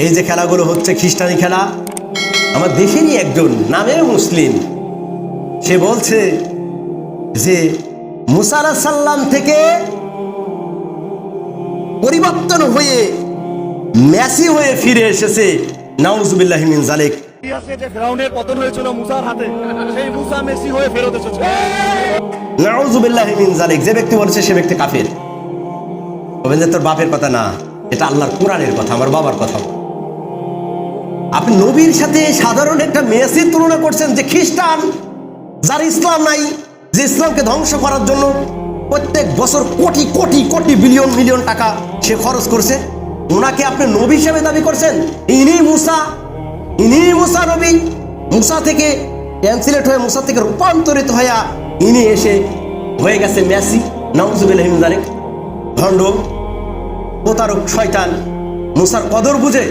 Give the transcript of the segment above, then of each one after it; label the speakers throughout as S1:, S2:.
S1: এই যে খেলাগুলো হচ্ছে খ্রিস্টানি খেলা, আমার দেশেরই একজন নামে মুসলিম, সে বলছে যে মুসা আলাইহিস সালাম থেকে পরিবর্তন হয়ে মেসি হয়ে ফিরে এসেছে। নাউজুবিল্লাহি মিন যালিক।
S2: যে ফিরাউনের পতন হয়েছিল মুসার হাতে, সেই মুসা মেসি হয়ে ফেরত এসেছে।
S1: নাউজুবিল্লাহি মিন যালিক। যে ব্যক্তি বলছে সে ব্যক্তি কাফের। বলেন যে তোর বাপের কথা না, এটা আল্লাহর কোরআনের কথা, আমার বাবার কথা। আপনি নবীর সাথে সাধারণ একটা মেসির তুলনা করছেন, যে খ্রিস্টান, যার ইসলাম নাই, যে ইসলামকে ধ্বংস করার জন্য প্রত্যেক বছর কোটি কোটি কোটি বিলিয়ন মিলিয়ন টাকা সে খরচ করছে, ওনাকে আপনি নবী হিসেবে দাবি করছেন। ইনি মুসা নবী। মুসা থেকে ট্রান্সলেট হয়ে, মুসা থেকে রূপান্তরিত হয়ে ইনি এসে হয়ে গেছে মেসি। নাউজুবিল্লাহি মিন যালিক। ভণ্ড, প্রতারক, শয়তান। মুসার কদর বুঝে।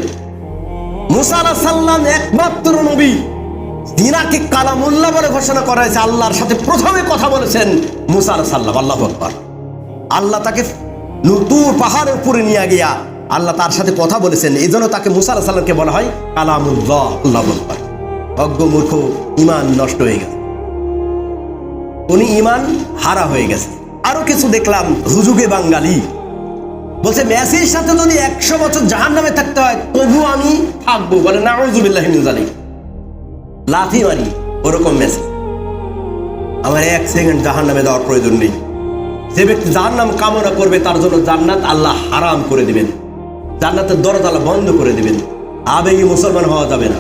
S1: মুসা আলাইহিস সালাম একমাত্র নবী যিনাকে কালামুল্লাহ বলে ঘোষণা করা হয়েছে। আল্লাহর সাথে প্রথমে কথা বলেছেন মুসা আলাইহিস সালাম। আল্লাহু আকবার। আল্লাহ তাকে তুর পাহাড়ের উপরে নিয়ে গিয়া আল্লাহ তার সাথে কথা বলেছেন, এই জন্য তাকে মুসা আলাইহিস সালামকে বলা হয় কালামুল্লাহ। আল্লাহু আকবার। অজ্ঞ মূর্খ ঈমান নষ্ট হয়ে গেছে, উনি ঈমান হারা হয়ে গেছে। আরো কিছু দেখলাম হুজুগে বাঙালি বলছে মেসির সাথে যদি 100 বছর জাহান্নামে থাকতে হয় তবু আমি থাকবো। বলে নাউজুবিল্লাহি মিন যালিক। লাথি মারি ওরকম মেসি। আমার 1 সেকেন্ড জাহান্নামে যাওয়ার প্রয়োজন নেই। যে ব্যক্তি জাহান্নাম কামনা করবে তার জন্য জান্নাত আল্লাহ হারাম করে দিবেন, জান্নাতের দরজা আল্লাহ বন্ধ করে দিবেন। আবেগী মুসলমান হওয়া যাবে না।